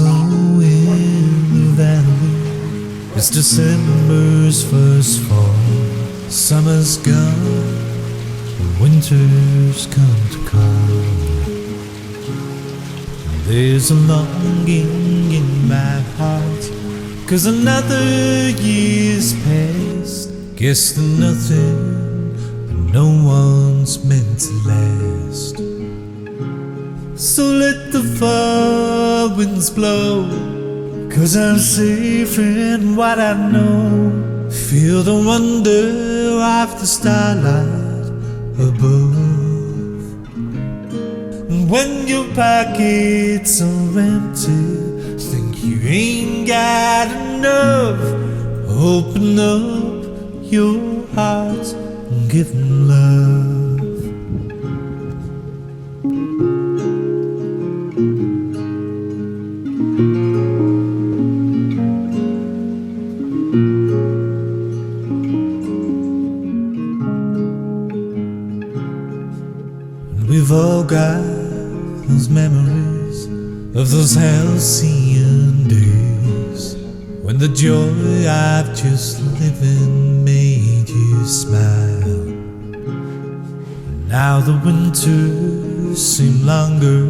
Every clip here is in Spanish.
snow in the valley. It's December's first fall. Summer's gone, and winter's come to call. There's a longing in my heart, 'cause another year's passed. Guess that nothing and no one's meant to last. So let the fall winds blow, 'cause I'm safe in what I know. Feel the wonder of the starlight above. And when your pockets are empty, think you ain't got enough, open up your heart and give them love. We've all got those memories of those halcyon days, when the joy of just living made you smile. Now the winters seem longer,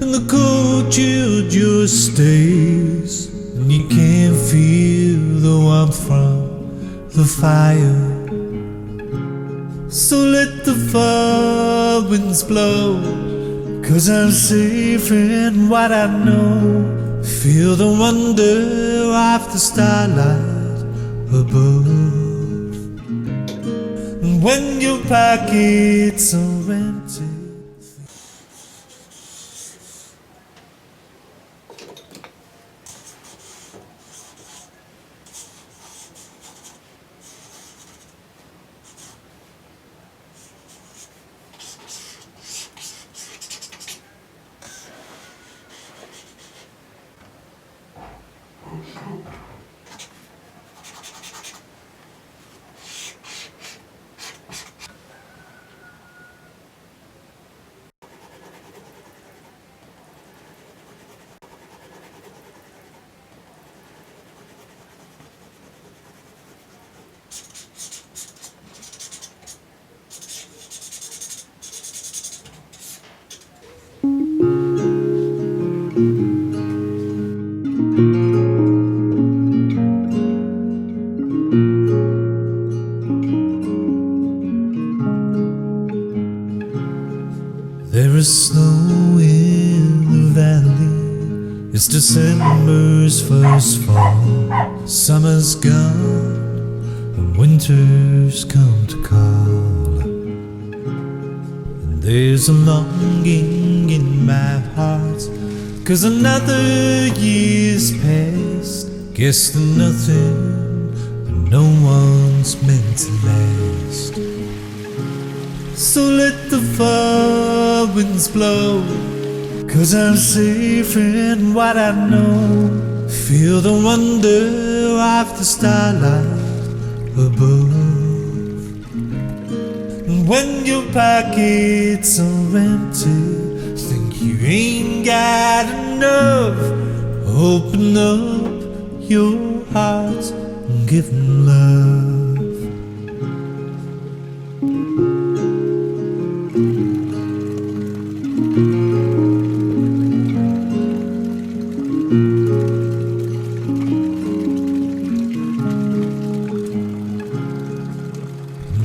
and the cold chill just stays, and you can't feel the warmth from the fire. So let the fall winds blow, 'cause I'm safe in what I know. Feel the wonder of the starlight above. And when your pockets are empty, there is snow in the valley. It's December's first fall. Summer's gone, and winter's come to call. And there's a longing in my heart, 'cause another year's passed. Guess that nothing and no one's meant to last. So let the fall winds blow, 'cause I'm safe in what I know. Feel the wonder of the starlight above. And when your pockets are empty, think you ain't got enough, open up your heart and give them love.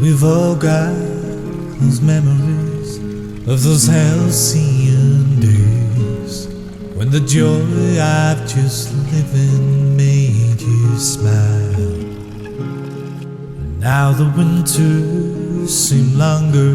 We've all got those memories of those halcyon days, when the joy of just living made you smile. Now the winters seem longer,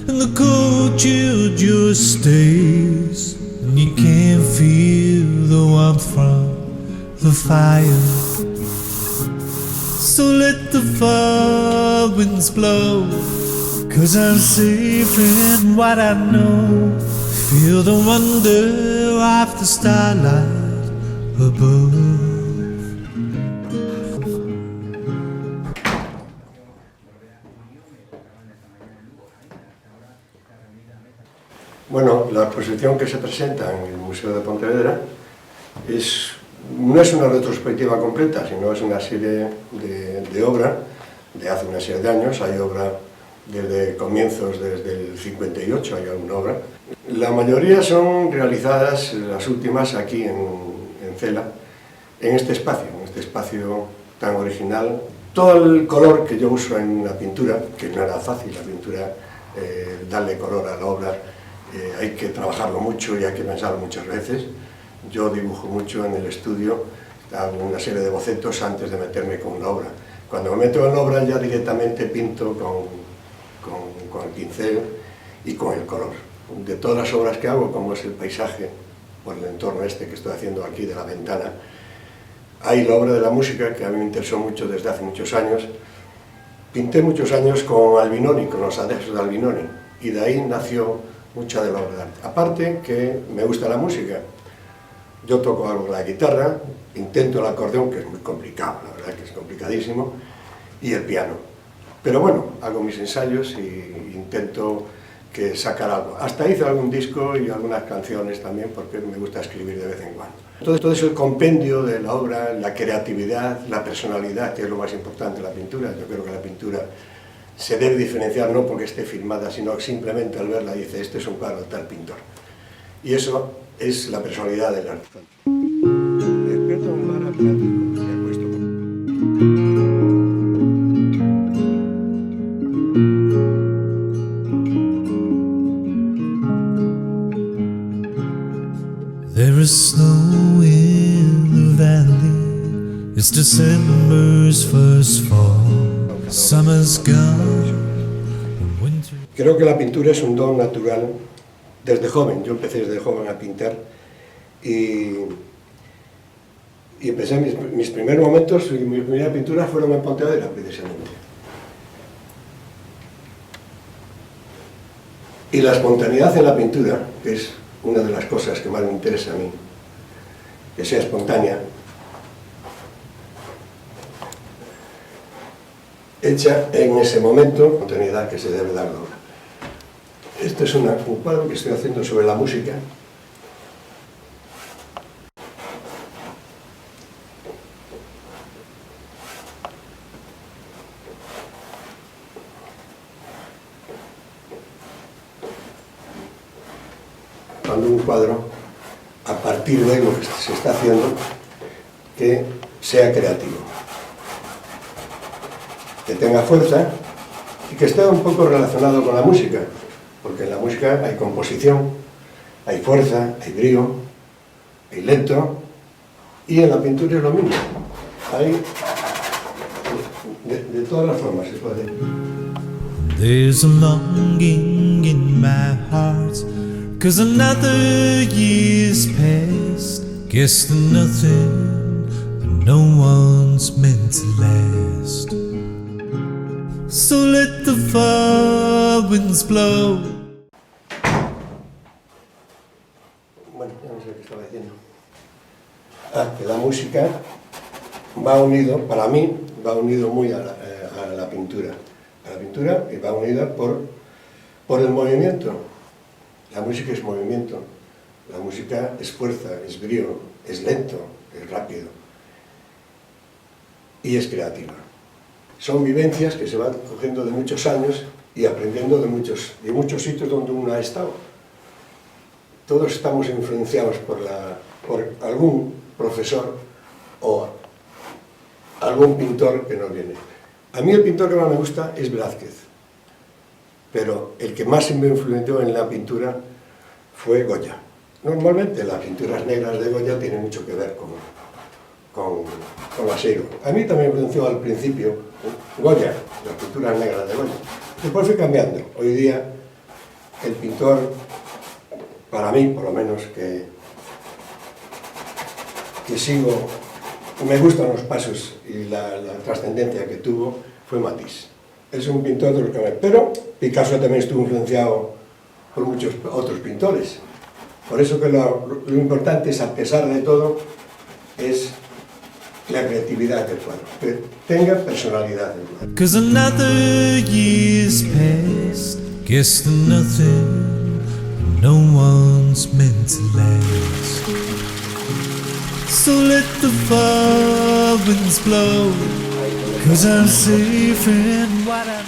and the cold chill just stays, and you can't feel the warmth from the fire. So let the fall winds blow, 'cause I'm safe in what I know. Feel the wonder of the starlight above. Bueno, la exposición que se presenta en el Museo de Pontevedra No es una retrospectiva completa, sino es una serie de obra de hace una serie de años. Hay obra desde comienzos, desde el 58 hay alguna obra. La mayoría son realizadas, las últimas, aquí en Cela, en este espacio tan original. Todo el color que yo uso en la pintura, que no era fácil, la pintura, darle color a la obra, hay que trabajarlo mucho y hay que pensarlo muchas veces. Yo dibujo mucho en el estudio, hago una serie de bocetos antes de meterme con la obra. Cuando me meto en la obra ya directamente pinto con el pincel y con el color. De todas las obras que hago, como es el paisaje, por el entorno este que estoy haciendo aquí de la ventana, hay la obra de la música, que a mí me interesó mucho desde hace muchos años. Pinté muchos años con Albinoni, con los anexos de Albinoni, y de ahí nació mucha de la obra de arte. Aparte que me gusta la música. Yo toco algo la guitarra, intento el acordeón, que es muy complicado, la verdad que es complicadísimo, y el piano. Pero bueno, hago mis ensayos y intento sacar algo. Hasta hice algún disco y algunas canciones también, porque me gusta escribir de vez en cuando. Todo es el compendio de la obra, la creatividad, la personalidad, que es lo más importante de la pintura. Yo creo que la pintura se debe diferenciar no porque esté filmada, sino simplemente al verla dice, este es un cuadro de tal pintor. Y eso es la personalidad del artista. Despierto en un bar atlántico, me acuesto. There is snow in the valley. It's December's first fall. Summer's gone. Winter. Creo que la pintura es un don natural. Desde joven, yo empecé desde joven a pintar y empecé mis primeros momentos y mi primera pintura fueron en Pontevedra, precisamente. Y la espontaneidad en la pintura, que es una de las cosas que más me interesa a mí, que sea espontánea, hecha en ese momento, espontaneidad que se debe dar la obra. Este es un cuadro que estoy haciendo sobre la música. Cuando un cuadro, a partir de lo que se está haciendo, que sea creativo, que tenga fuerza y que esté un poco relacionado con la música. Porque en la música hay composición, hay fuerza, hay brío, hay lento, y en la pintura es lo mismo. Hay de todas las formas se puede. There's a longing in my heart, 'cause another year's passed. Guess that nothing and no one's meant to last. So let the far winds blow. Bueno, ya no sé qué estaba diciendo. Que la música va unido, para mí, va unido muy a la pintura. A la pintura y va unida por el movimiento. La música es movimiento. La música es fuerza, es brío, es lento, es rápido. Y es creativa. Son vivencias que se van cogiendo de muchos años y aprendiendo de muchos sitios donde uno ha estado. Todos estamos influenciados por algún profesor o algún pintor que nos viene. A mí el pintor que más me gusta es Velázquez, pero el que más me influyó en la pintura fue Goya. Normalmente las pinturas negras de Goya tienen mucho que ver con Laseiro. A mí también me influenció al principio Goya, las pinturas negras de Goya. Después fue cambiando. Hoy día el pintor, para mí por lo menos, que sigo, me gustan los pasos y la trascendencia que tuvo, fue Matisse. Es un pintor de los que pero Picasso también estuvo influenciado por muchos otros pintores. Por eso que lo importante es, a pesar de todo, es la creatividad del cuadro, que tenga personalidad del cuadro. 'Cause another year's passed, guess that nothing, no one's meant to last. the far winds blow, 'cause I'm safe in what I know.